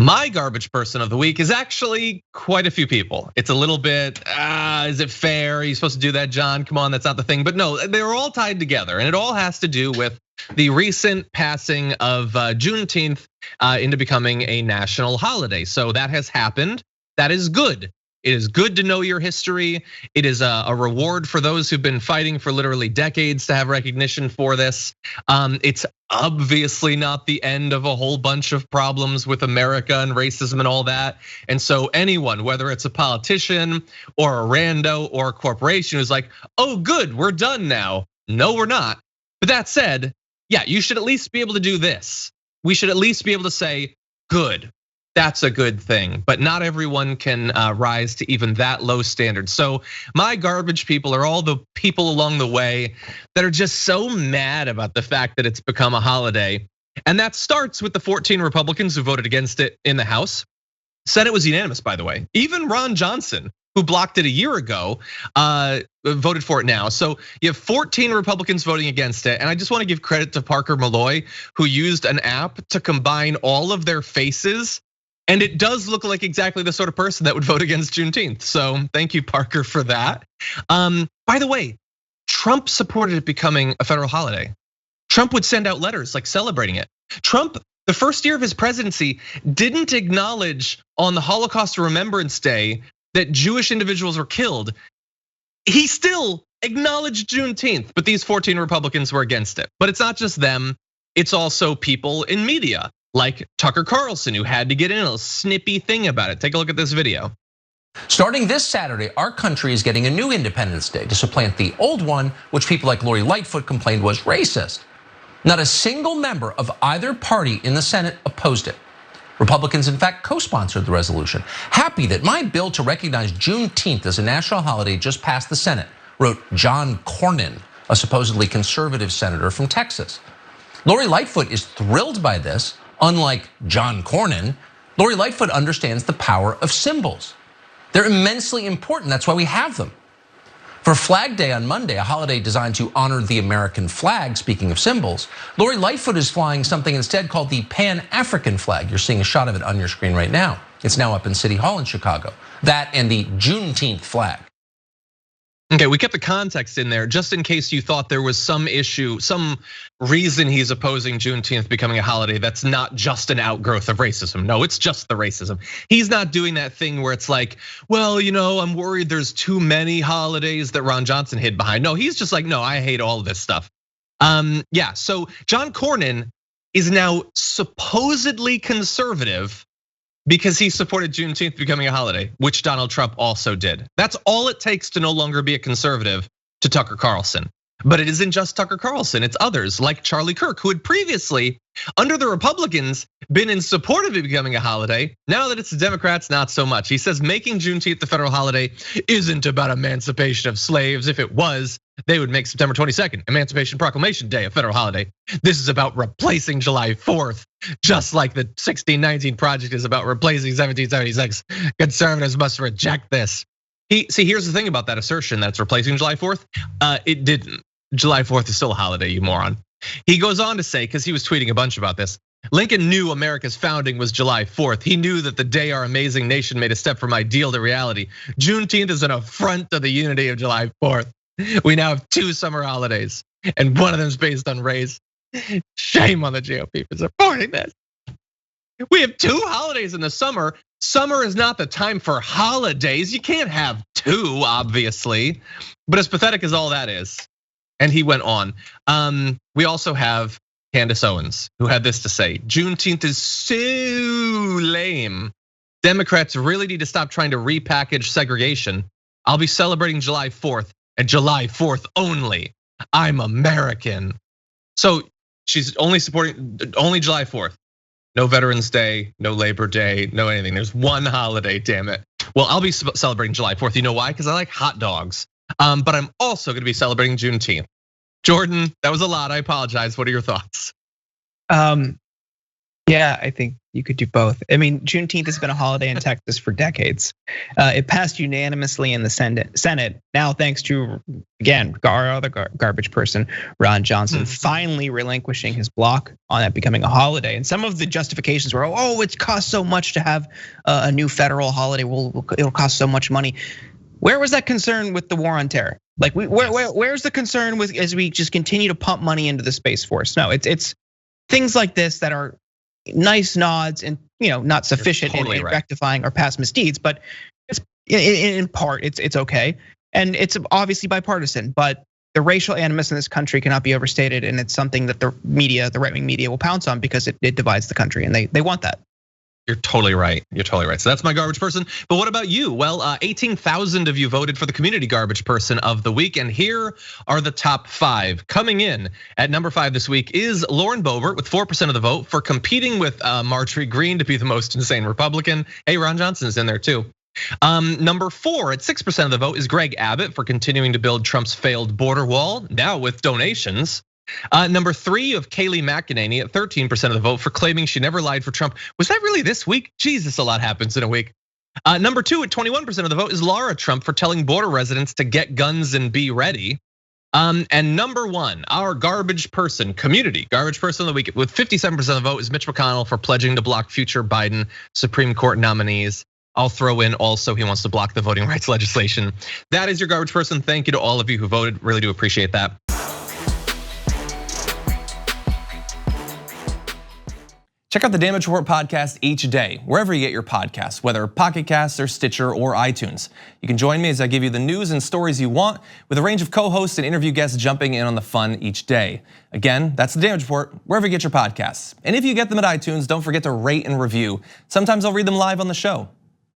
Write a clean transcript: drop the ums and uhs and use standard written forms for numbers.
My garbage person of the week is actually quite a few people. It's a little bit, is it fair? Are you supposed to do that, John? Come on, that's not the thing. But no, they're all tied together, and it all has to do with the recent passing of Juneteenth into becoming a national holiday. So that has happened. That is good. It is good to know your history. It is a reward for those who've been fighting for literally decades to have recognition for this. It's obviously not the end of a whole bunch of problems with America and racism and all that. And so anyone, whether it's a politician or a rando or a corporation who's like, oh good, we're done now. No, we're not. But that said, yeah, you should at least be able to do this. We should at least be able to say, good. That's a good thing, but not everyone can rise to even that low standard. So my garbage people are all the people along the way that are just so mad about the fact that it's become a holiday. And that starts with the 14 Republicans who voted against it in the House. Senate was unanimous, by the way. Even Ron Johnson, who blocked it a year ago, voted for it now. So you have 14 Republicans voting against it. And I just want to give credit to Parker Malloy, who used an app to combine all of their faces. And it does look like exactly the sort of person that would vote against Juneteenth. So thank you, Parker, for that. By the way, Trump supported it becoming a federal holiday. Trump would send out letters like celebrating it. Trump, the first year of his presidency, didn't acknowledge on the Holocaust Remembrance Day that Jewish individuals were killed. He still acknowledged Juneteenth, but these 14 Republicans were against it. But it's not just them, it's also people in media. Like Tucker Carlson, who had to get in a snippy thing about it. Take a look at this video. Starting this Saturday, our country is getting a new Independence Day to supplant the old one, which people like Lori Lightfoot complained was racist. Not a single member of either party in the Senate opposed it. Republicans, in fact, co-sponsored the resolution. Happy that my bill to recognize Juneteenth as a national holiday just passed the Senate, wrote John Cornyn, a supposedly conservative senator from Texas. Lori Lightfoot is thrilled by this. Unlike John Cornyn, Lori Lightfoot understands the power of symbols. They're immensely important, that's why we have them. For Flag Day on Monday, a holiday designed to honor the American flag, speaking of symbols, Lori Lightfoot is flying something instead called the Pan-African flag. You're seeing a shot of it on your screen right now. It's now up in City Hall in Chicago. That and the Juneteenth flag. Okay, we kept the context in there just in case you thought there was some issue, some reason he's opposing Juneteenth becoming a holiday that's not just an outgrowth of racism. No, it's just the racism. He's not doing that thing where it's like, well, I'm worried there's too many holidays that Ron Johnson hid behind. No, he's just like, no, I hate all of this stuff. Yeah, so John Cornyn is now supposedly conservative because he supported Juneteenth becoming a holiday, which Donald Trump also did. That's all it takes to no longer be a conservative to Tucker Carlson. But it isn't just Tucker Carlson, it's others like Charlie Kirk, who had previously, under the Republicans, been in support of it becoming a holiday. Now that it's the Democrats, not so much. He says making Juneteenth the federal holiday isn't about emancipation of slaves. If it was, they would make September 22nd, Emancipation Proclamation Day, a federal holiday. This is about replacing July 4th, just like the 1619 Project is about replacing 1776. Conservatives must reject this. See, here's the thing about that assertion that's replacing July 4th. It didn't. July 4th is still a holiday, you moron. He goes on to say, because he was tweeting a bunch about this, Lincoln knew America's founding was July 4th. He knew that the day our amazing nation made a step from ideal to reality. Juneteenth is an affront to the unity of July 4th. We now have 2 summer holidays, and one of them is based on race. Shame on the GOP for supporting this. We have 2 holidays in the summer. Summer is not the time for holidays. You can't have 2, obviously. But as pathetic as all that is, and he went on. We also have Candace Owens, who had this to say: Juneteenth is so lame. Democrats really need to stop trying to repackage segregation. I'll be celebrating July 4th and July 4th only. I'm American. So she's only supporting only July 4th. No Veterans Day, no Labor Day, no anything. There's one holiday, damn it. Well, I'll be celebrating July 4th. You know why? Because I like hot dogs. But I'm also gonna be celebrating Juneteenth. Jordan, that was a lot, I apologize. What are your thoughts? Yeah, I think you could do both. I mean, Juneteenth has been a holiday in Texas for decades. It passed unanimously in the Senate. Now, thanks to, again, our other garbage person, Ron Johnson, finally relinquishing his block on it becoming a holiday. And some of the justifications were, oh, it costs so much to have a new federal holiday. It'll cost so much money. Where was that concern with the war on terror? Like, where's the concern with as we just continue to pump money into the Space Force? No, it's things like this that are nice nods and not sufficient in rectifying our past misdeeds, but it's in part it's okay, and it's obviously bipartisan. But the racial animus in this country cannot be overstated, and it's something that the media, the right-wing media, will pounce on because it divides the country, and they want that. You're totally right. You're totally right. So that's my garbage person. But what about you? Well, 18,000 of you voted for the community garbage person of the week. And here are the top 5. Coming in at number 5 this week is Lauren Boebert with 4% of the vote for competing with Marjorie Greene to be the most insane Republican. Hey, Ron Johnson is in there too. Number 4 at 6% of the vote is Greg Abbott for continuing to build Trump's failed border wall, now with donations. Number 3, you have Kayleigh McEnany at 13% of the vote for claiming she never lied for Trump. Was that really this week? Jesus, a lot happens in a week. Number 2 at 21% of the vote is Laura Trump for telling border residents to get guns and be ready. And number 1, our garbage person, community garbage person of the week with 57% of the vote is Mitch McConnell for pledging to block future Biden Supreme Court nominees. I'll throw in also he wants to block the voting rights legislation. That is your garbage person. Thank you to all of you who voted. Really do appreciate that. Check out the Damage Report podcast each day, wherever you get your podcasts, whether Pocket Casts or Stitcher or iTunes. You can join me as I give you the news and stories you want, with a range of co-hosts and interview guests jumping in on the fun each day. Again, that's the Damage Report, wherever you get your podcasts. And if you get them at iTunes, don't forget to rate and review. Sometimes I'll read them live on the show.